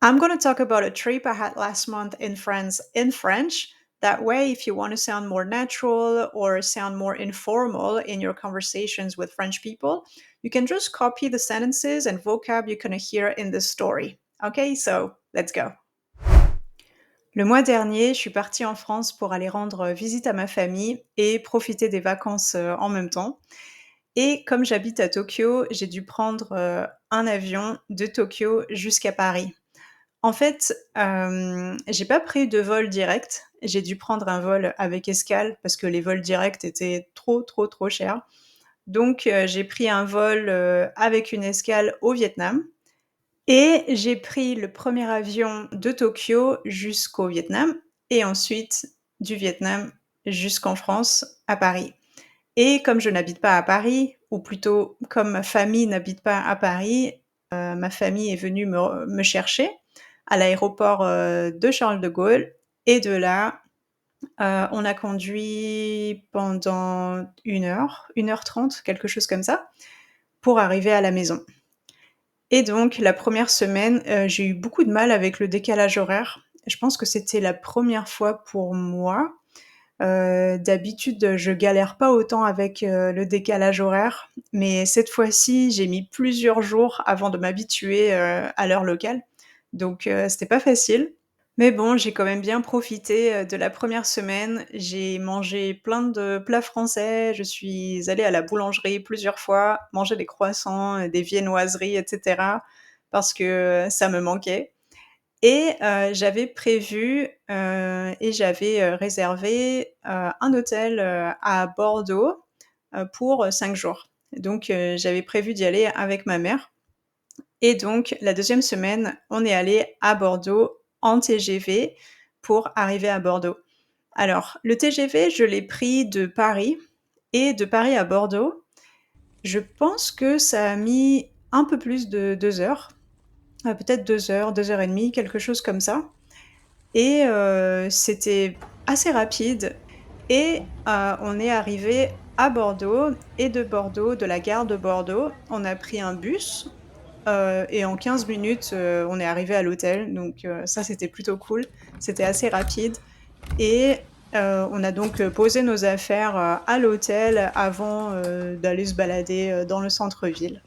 I'm going to talk about a trip I had last month in France in French. That way, if you want to sound more natural or sound more informal in your conversations with French people, you can just copy the sentences and vocab you're going to hear in the story. Okay, so let's go. Le mois dernier, je suis partie en France pour aller rendre visite à ma famille et profiter des vacances en même temps. Et comme j'habite à Tokyo, j'ai dû prendre un avion de Tokyo jusqu'à Paris. En fait, j'ai pas pris de vol direct. J'ai dû prendre un vol avec escale parce que les vols directs étaient trop, trop, trop chers. Donc, j'ai pris un vol, avec une escale au Vietnam et j'ai pris le premier avion de Tokyo jusqu'au Vietnam et ensuite du Vietnam jusqu'en France, à Paris. Et comme je n'habite pas à Paris, ou plutôt comme ma famille n'habite pas à Paris, ma famille est venue me chercher à l'aéroport de Charles de Gaulle. Et de là, on a conduit pendant 1 heure 30, quelque chose comme ça, pour arriver à la maison. Et donc, la première semaine, j'ai eu beaucoup de mal avec le décalage horaire. Je pense que c'était la première fois pour moi. D'habitude, je galère pas autant avec le décalage horaire, mais cette fois-ci, j'ai mis plusieurs jours avant de m'habituer à l'heure locale. Donc, c'était pas facile. Mais bon, j'ai quand même bien profité de la première semaine. J'ai mangé plein de plats français. Je suis allée à la boulangerie plusieurs fois, manger des croissants, des viennoiseries, etc. Parce que ça me manquait. Et j'avais prévu, et j'avais, réservé, un hôtel, à Bordeaux, pour 5 jours. Donc j'avais prévu d'y aller avec ma mère et donc la deuxième semaine, on est allé à Bordeaux en TGV pour arriver à Bordeaux. Alors le TGV, je l'ai pris de Paris et de Paris à Bordeaux, je pense que ça a mis un peu plus de 2 heures, peut-être 2 heures, 2 heures et demie, quelque chose comme ça. Et c'était assez rapide et on est arrivé à Bordeaux et de Bordeaux, de la gare de Bordeaux, on a pris un bus, et en 15 minutes, on est arrivé à l'hôtel donc ça, c'était plutôt cool. C'était assez rapide et on a donc, posé nos affaires, à l'hôtel avant, d'aller se balader, dans le centre-ville.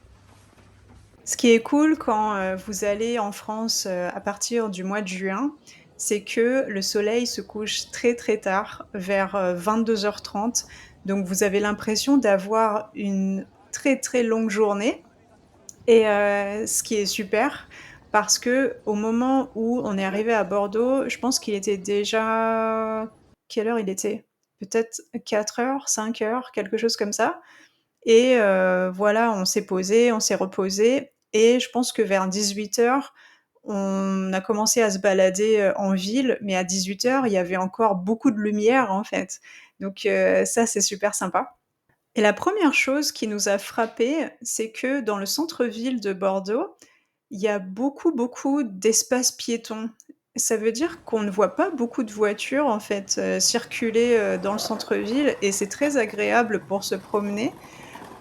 Ce qui est cool quand, vous allez en France, à partir du mois de juin, c'est que le soleil se couche très, très tard, vers, 22h30. Donc vous avez l'impression d'avoir une très, très longue journée et ce qui est super parce qu'au moment où on est arrivé à Bordeaux, je pense qu'il était déjà quelle heure il était? Peut-être 4 heures, 5 heures, quelque chose comme ça. Et voilà, on s'est posé, on s'est reposé et je pense que vers 18h, on a commencé à se balader, en ville, mais à 18h, il y avait encore beaucoup de lumière, en fait. Donc ça, c'est super sympa. Et la première chose qui nous a frappés, c'est que dans le centre-ville de Bordeaux, il y a beaucoup, beaucoup d'espaces piétons. Ça veut dire qu'on ne voit pas beaucoup de voitures, en fait, circuler, dans le centre-ville et c'est très agréable pour se promener.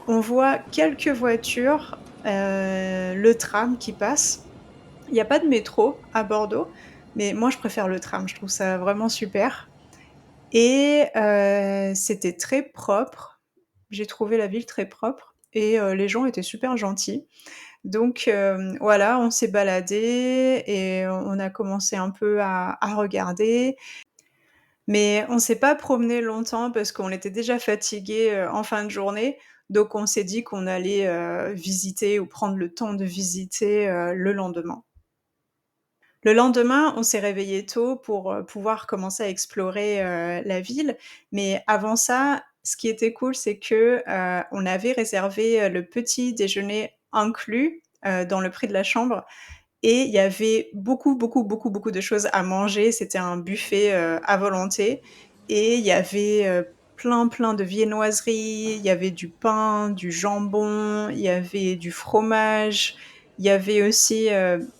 On voit quelques voitures, le tram qui passe. Il y a pas de métro à Bordeaux, mais moi je préfère le tram, je trouve ça vraiment super et c'était très propre. J'ai trouvé la ville très propre et les gens étaient super gentils. Donc voilà, on s'est baladés et on a commencé un peu à regarder, mais on s'est pas promené longtemps parce qu'on était déjà fatigués, en fin de journée, donc on s'est dit qu'on allait, visiter ou prendre le temps de visiter, le lendemain. Le lendemain, on s'est réveillés tôt pour, pouvoir commencer à explorer, la ville, mais avant ça, ce qui était cool, c'est que, on avait réservé, le petit déjeuner inclus, dans le prix de la chambre et il y avait beaucoup, beaucoup, beaucoup, beaucoup de choses à manger. C'était un buffet, à volonté et il y avait, plein, plein de viennoiseries, il y avait du pain, du jambon, il y avait du fromage, il y avait aussi,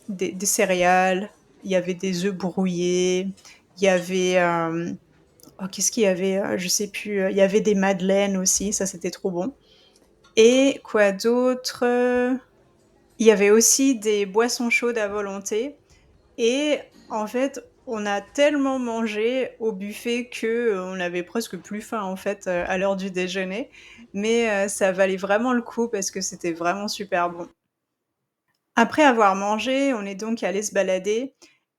des céréales, il y avait des œufs brouillés, il y avait, oh qu'est-ce qu'il y avait? Je sais plus, il y avait des madeleines aussi, ça c'était trop bon et quoi d'autre? Il y avait aussi des boissons chaudes à volonté et en fait, on a tellement mangé au buffet que, on avait presque plus faim, en fait, à l'heure du déjeuner. Mais, ça valait vraiment le coup parce que c'était vraiment super bon. Après avoir mangé, on est donc allé se balader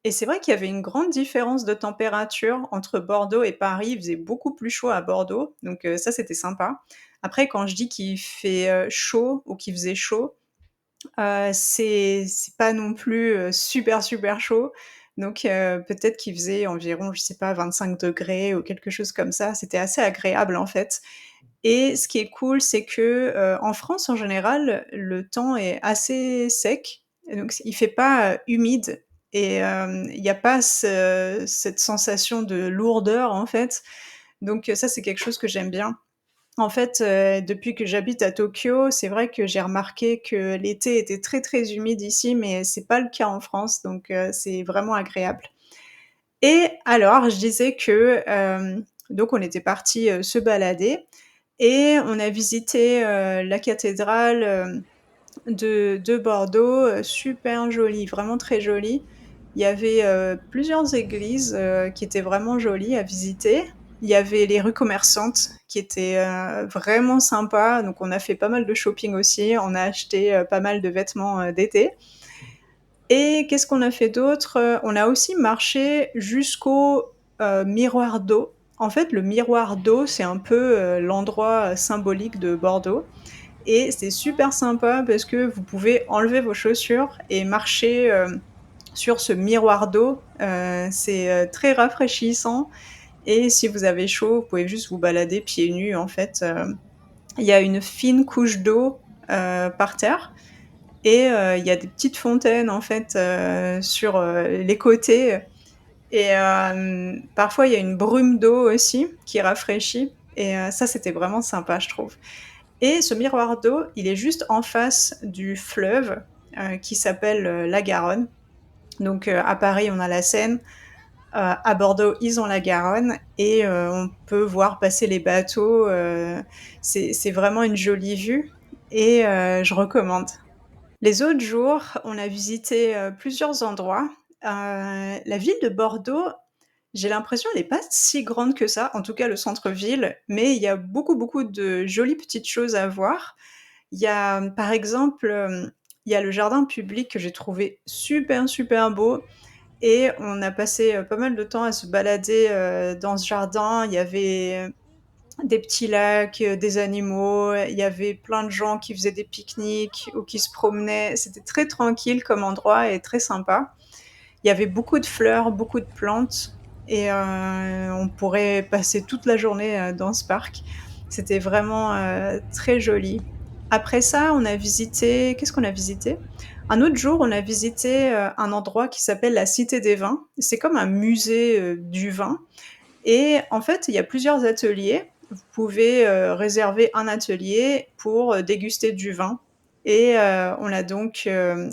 et c'est vrai qu'il y avait une grande différence de température entre Bordeaux et Paris. Il faisait beaucoup plus chaud à Bordeaux, donc ça, c'était sympa. Après, quand je dis qu'il fait, chaud ou qu'il faisait chaud, c'est pas non plus, super, super chaud. Donc peut-être qu'il faisait environ, je sais pas, 25 degrés ou quelque chose comme ça. C'était assez agréable, en fait. Et ce qui est cool, c'est que, en France, en général, le temps est assez sec et donc il fait pas, humide et il y a pas cette sensation de lourdeur, en fait. Donc ça, c'est quelque chose que j'aime bien. En fait, depuis que j'habite à Tokyo, c'est vrai que j'ai remarqué que l'été était très, très humide ici, mais c'est pas le cas en France, donc c'est vraiment agréable. Et alors, je disais que, donc on était partis, se balader et on a visité, la cathédrale, de Bordeaux, super jolie, vraiment très jolie. Il y avait, plusieurs églises, qui étaient vraiment jolies à visiter. Il y avait les rues commerçantes qui étaient, vraiment sympas, donc on a fait pas mal de shopping aussi. On a acheté, pas mal de vêtements, d'été. Et qu'est-ce qu'on a fait d'autre? On a aussi marché jusqu'au, miroir d'eau. En fait, le miroir d'eau, c'est un peu, l'endroit, symbolique de Bordeaux et c'est super sympa parce que vous pouvez enlever vos chaussures et marcher, sur ce miroir d'eau. C'est, très rafraîchissant et si vous avez chaud, vous pouvez juste vous balader pieds nus, en fait, il y a une fine couche d'eau, par terre et il y a des petites fontaines, en fait, sur, les côtés et parfois il y a une brume d'eau aussi qui rafraîchit et ça, c'était vraiment sympa, je trouve. Et ce miroir d'eau, il est juste en face du fleuve, qui s'appelle, la Garonne. Donc, à Paris, on a la Seine, à Bordeaux, ils ont la Garonne et on peut voir passer les bateaux, c'est vraiment une jolie vue et je recommande. Les autres jours, on a visité, plusieurs endroits. La ville de Bordeaux, j'ai l'impression elle est pas si grande que ça, en tout cas le centre-ville, mais il y a beaucoup, beaucoup de jolies petites choses à voir. Il y a, par exemple, il y a le jardin public que j'ai trouvé super, super beau et on a passé, pas mal de temps à se balader, dans ce jardin. Il y avait, des petits lacs, des animaux, il y avait plein de gens qui faisaient des pique-niques ou qui se promenaient. C'était très tranquille comme endroit et très sympa. Il y avait beaucoup de fleurs, beaucoup de plantes et on pourrait passer toute la journée, dans ce parc. C'était vraiment, très joli. Après ça, on a visité qu'est-ce qu'on a visité? Un autre jour, on a visité, un endroit qui s'appelle la Cité des vins. C'est comme un musée, du vin et en fait, il y a plusieurs ateliers. Vous pouvez, réserver un atelier pour, déguster du vin et on a donc,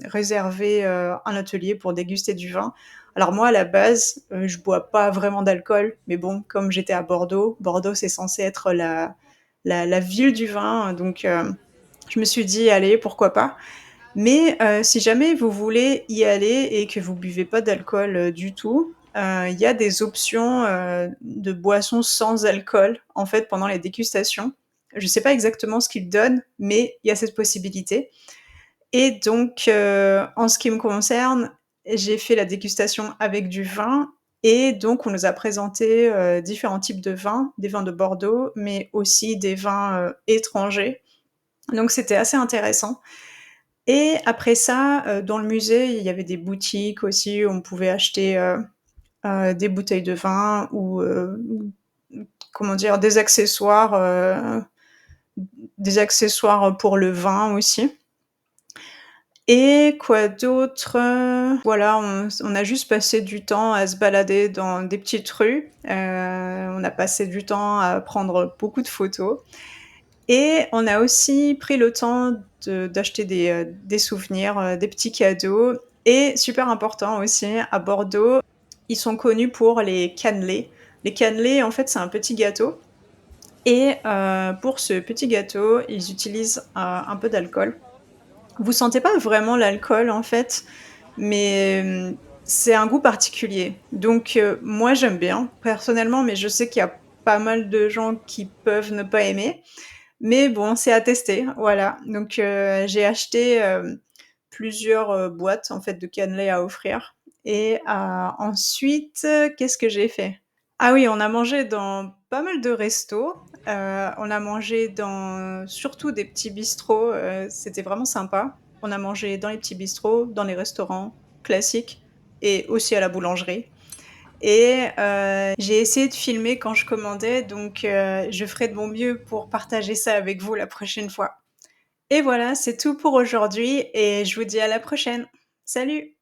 réservé, un atelier pour déguster du vin. Alors moi, à la base, je bois pas vraiment d'alcool, mais bon, comme j'étais à Bordeaux, Bordeaux, c'est censé être la ville du vin, donc je me suis dit: «Allez, pourquoi pas?» Mais si jamais vous voulez y aller et que vous buvez pas d'alcool, du tout, il y a des options, de boissons sans alcool, en fait, pendant les dégustations. Je sais pas exactement ce qu'ils donnent, mais il y a cette possibilité et donc en ce qui me concerne, j'ai fait la dégustation avec du vin et donc on nous a présenté, différents types de vins, des vins de Bordeaux, mais aussi des vins, étrangers. Donc c'était assez intéressant et après ça, dans le musée, il y avait des boutiques aussi où on pouvait acheter, des bouteilles de vin ou, comment dire? Des accessoires, pour le vin aussi. Et quoi d'autre? Voilà, on a juste passé du temps à se balader dans des petites rues. On a passé du temps à prendre beaucoup de photos et on a aussi pris le temps d'acheter des souvenirs, des petits cadeaux et super important aussi, à Bordeaux, ils sont connus pour les cannelés. Les cannelés, en fait, c'est un petit gâteau et pour ce petit gâteau, ils utilisent, un peu d'alcool. Vous sentez pas vraiment l'alcool, en fait, mais C'est un goût particulier. Donc moi j'aime bien personnellement, mais je sais qu'il y a pas mal de gens qui peuvent ne pas aimer. Mais bon, c'est à tester, voilà. Donc j'ai acheté, plusieurs, boîtes en fait de cannelés à offrir et ensuite, qu'est-ce que j'ai fait? Ah oui, on a mangé dans pas mal de restos, on a mangé dans surtout des petits bistrots, c'était vraiment sympa. On a mangé dans les petits bistrots, dans les restaurants classiques et aussi à la boulangerie et j'ai essayé de filmer quand je commandais donc je ferai de mon mieux pour partager ça avec vous la prochaine fois et voilà, c'est tout pour aujourd'hui et je vous dis à la prochaine. Salut!